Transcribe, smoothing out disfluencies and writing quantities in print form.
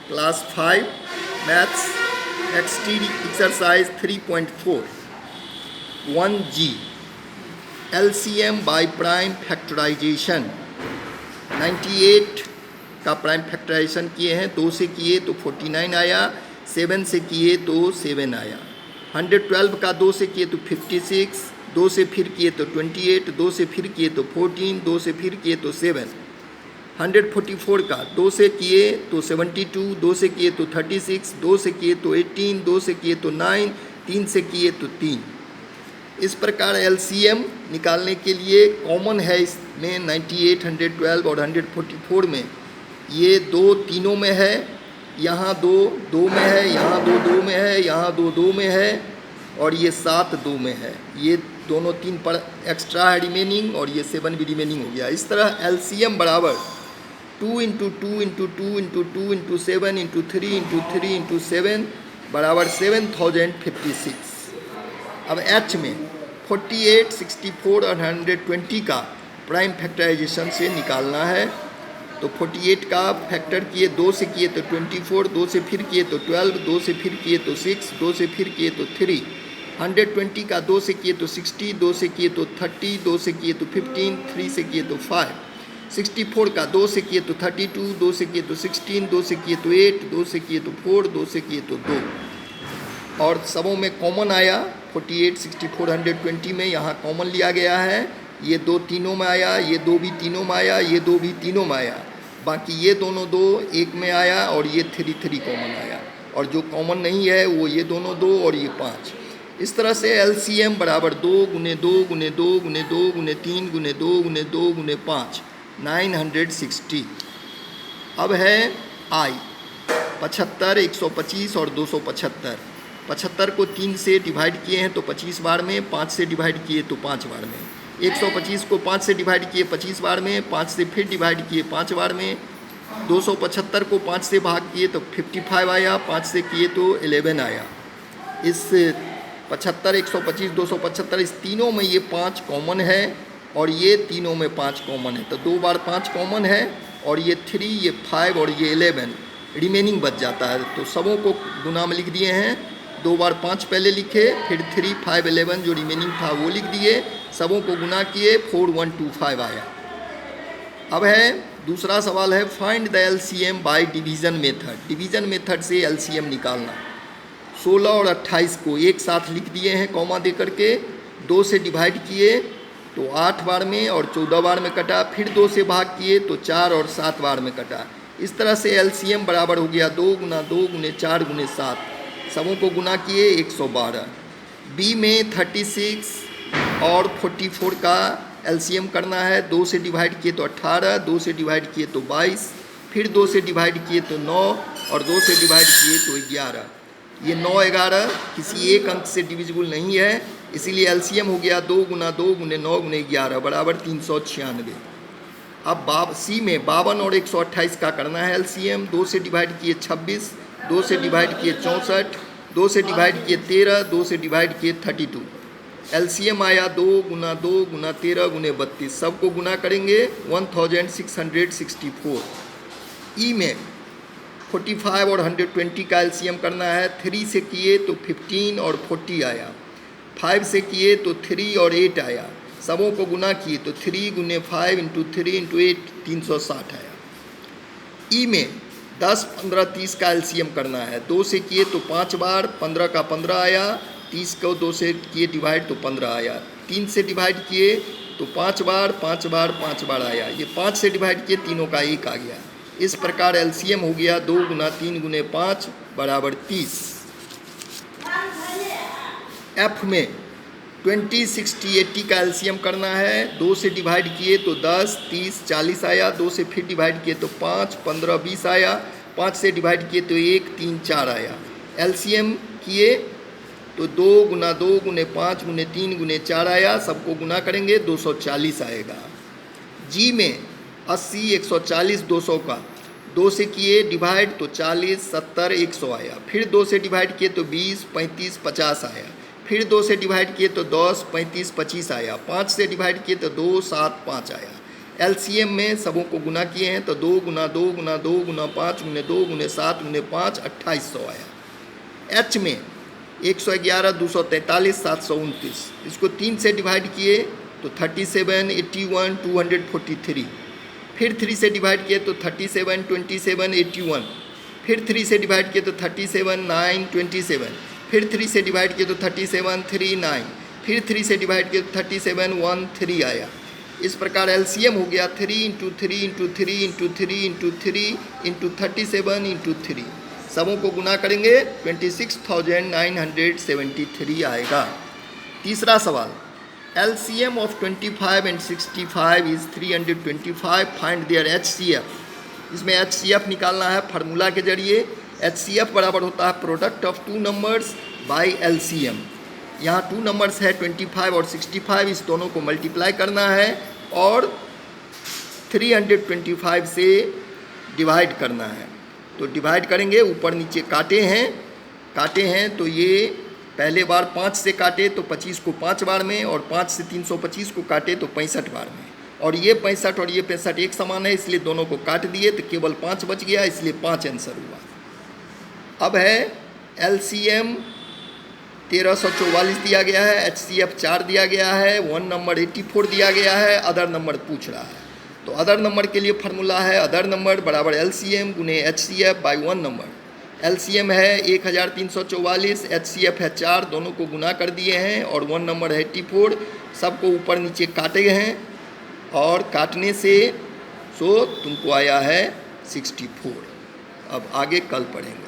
Class 5 maths एक्सटी exercise 3.4 1G LCM by prime factorisation. 98 का prime factorisation किए हैं, 2 से किए तो 49 आया, 7 से किए तो 7 आया। 112 का 2 से किए तो 56, 2 से फिर किए तो 28, 2 से फिर किए तो 14, 2 से फिर किए तो 7। 144 का 2 से किए तो 72, 2 से किए तो 36, 2 से किए तो 18, 2 से किए तो 9, 3 से किए तो 3। इस प्रकार LCM निकालने के लिए कॉमन है इसमें 98, 112 और 144 में ये 2 तीनों में है, यहाँ 2 2 में है, यहाँ 2 2 में है, यहाँ 2 2 में है और ये 7 2 में है। ये दोनों 3 पर एक्स्ट्रा है रिमेनिंग और ये 7 भी रिमेनिंग हो गया। इस तरह LCM बराबर 2 into 2 into 2 into 2 into 7 into 3 into 3 into 7 बराबर 7056। अब H में 48, 64 और 120 का प्राइम फैक्टराइजेशन से निकालना है। तो 48 का फैक्टर किए, 2 से किए तो 24, 2 से फिर किए तो 12, 2 से फिर किए तो 6, 2 से फिर किए तो 3। 120 का 2 से किए तो 60, 2 से किए तो 30, 2 से किए तो 15, 3 से किए तो 5। 64 का 2 से किए तो 32, 2 से किए तो 16, 2 से किए तो 8, 2 से किए तो 4, 2 से किए तो 2। और सबों में कॉमन आया 48, 64, 120 में यहाँ कॉमन लिया गया है। ये 2 तीनों में आया, ये 2 भी तीनों में आया, ये 2 भी तीनों में आया। बाकी ये दोनों 2 एक में आया और ये 3 3 कॉमन आया। और जो कॉमन नहीं है वो ये दोनों 2 और ये 5। इस तरह से LCM बराबर 2 गुने 2 गुने 2 गुने 2 गुने 3 गुने 2 गुने 2 गुने 5 960। अब है I 75, 125 और 275। 75 को 3 से डिवाइड किए हैं तो 25 बार में, 5 से डिवाइड किए तो 5 बार में। 125 को 5 से डिवाइड किए 25 बार में, 5 से फिर डिवाइड किए 5 बार में। 275 को 5 से भाग किए तो 55 आया, 5 से किए तो 11 आया। इस 75, 125, 275 इस तीनों में ये 5 कॉमन है और ये तीनों में 5 कॉमन है। तो 2 बार 5 कॉमन है और ये 3, ये 5 और ये 11 रिमेनिंग बच जाता है। तो सबों को गुना में लिख दिए हैं। 2 बार 5 पहले लिखे, फिर 3, 5, 11 जो रिमेनिंग था वो लिख दिए, सबों को गुना किए, 4125 आया। अब है दूसरा सवाल है find the LCM by division method. Division method से LCM निकालना। 16 और 28 को एक साथ लिख दिए हैं कॉमा दे करके। 2 से डिवाइड किए तो 8 बार में और 14 बार में कटा, फिर 2 से भाग किए तो 4 और 7 बार में कटा। इस तरह से LCM बराबर हो गया 2 गुना 2 गुने 4 गुने 7, सबों को गुना किए 112। B में 36 और 44 का LCM करना है। 2 से डिवाइड किए तो 18, 2 से डिवाइड किए तो 22, फिर 2 से डिवाइड किए तो 9 और 2 से डिवाइड किए तो 11। ये 9, 11 किसी एक अंक से डिविजिबल नहीं है, इसीलिए LCM हो गया 2 गुना 2 गुने 9 गुने 11 बराबर 396। अब C में 52 और 128 का करना है LCM। 2 से डिवाइड किए 26, 2 से डिवाइड किए 64, 2 से डिवाइड किए 13, 2 से डिवाइड किए 32। LCM आया 2 गुना 2 गुना 13 गुने 32, सबको गुना करेंगे 1664। E में 45 और 120 का LCM करना है। 3 से किए तो 15 और 40 आया, 5 से किए तो 3 और 8 आया, सबों को गुना किए तो 3 गुने 5 इंटू 3 इंटू 8 360 आया। E में 10, 15, 30 का LCM करना है। 2 से किए तो 5 बार, 15 का 15 आया, 30 को 2 से किए डिवाइड तो 15 आया। 3 से डिवाइड किए तो 5 बार, 5 बार, 5 बार आया। ये 5 से डिवाइड किए, तीनों का 1 आ गया। इस प्रकार LCM हो गया 2 गुना 3 गुने 5 बराबर 30। F में 20, 60, 80 का LCM करना है। 2 से डिवाइड किए तो 10, 30, 40 आया, 2 से फिर डिवाइड किए तो 5, 15, 20 आया, 5 से डिवाइड किए तो 1, 3, 4 आया। LCM किए तो 2 गुना 2 गुने 5 गुने 3 गुने 4 आया, सबको गुना करेंगे 240 आएगा। G में 80, 140, 200 का 2 से किए डिवाइड तो 40, 70, 100 आया, फिर 2 से डिवाइड किए तो 20, 35, 50 आया, फिर 2 से डिवाइड किए तो 10, 35, 25 आया, 5 से डिवाइड किए तो 2, 7, 5 आया। एलसीएम में सबों को गुना किए हैं तो 2 गुना 2 गुना 2 गुना 5 गुने 2 गुने 7 गुने 5 2800 आया। एच में 111, 243, 729, इसको 3 से डिवाइड किए तो 37, 81, 243, फिर 3 से डिवाइड किए तो 37, 27, 81, फिर 3 से डिवाइड किए तो 37, 9, 27, फिर 3 से डिवाइड किए तो 37, 3, 9, फिर 3 से डिवाइड किए तो 37, 1, 3 आया। इस प्रकार एलसीएम हो गया 3 into 3 into 3 into 3 into 3 into 37 into 3, सबों को गुना करेंगे 26,973 आएगा। तीसरा सवाल, LCM of 25 and 65 is 325, find their HCF. इसमें एचसीएफ निकालना है फार्मूला के जरिए। एचसीएफ बराबर होता है product of two numbers by LCM. यहाँ 2 नंबर्स है 25 और 65, इस दोनों को मल्टीप्लाई करना है और 325 से डिवाइड करना है। तो डिवाइड करेंगे, ऊपर नीचे काटे हैं तो ये पहले बार 5 से काटे तो 25 को 5 बार में, और 5 से 325 को काटे तो 65 बार में, और ये 65 और ये 65 एक समान है, इसलिए दोनों को काट दिए तो केवल 5 बच गया, इसलिए 5 आंसर हुआ। अब है एलसीएम 1344 दिया गया है, एचसीएफ 4 दिया गया है, 1 नंबर 84 दिया गया है, अदर नंबर पूछ रहा है। तो अदर नंबर के लिए फार्मूला है अदर नंबर बराबर एलसीएम गुने एचसीएफ बाई 1 नंबर। एलसीएम है 1344, एचसीएफ है 4, दोनों को गुना कर दिए हैं, और 1 नंबर है 84, सबको ऊपर नीचे काटे हैं, और काटने से तुमको आया है 64। अब आगे कल पढ़ेंगे।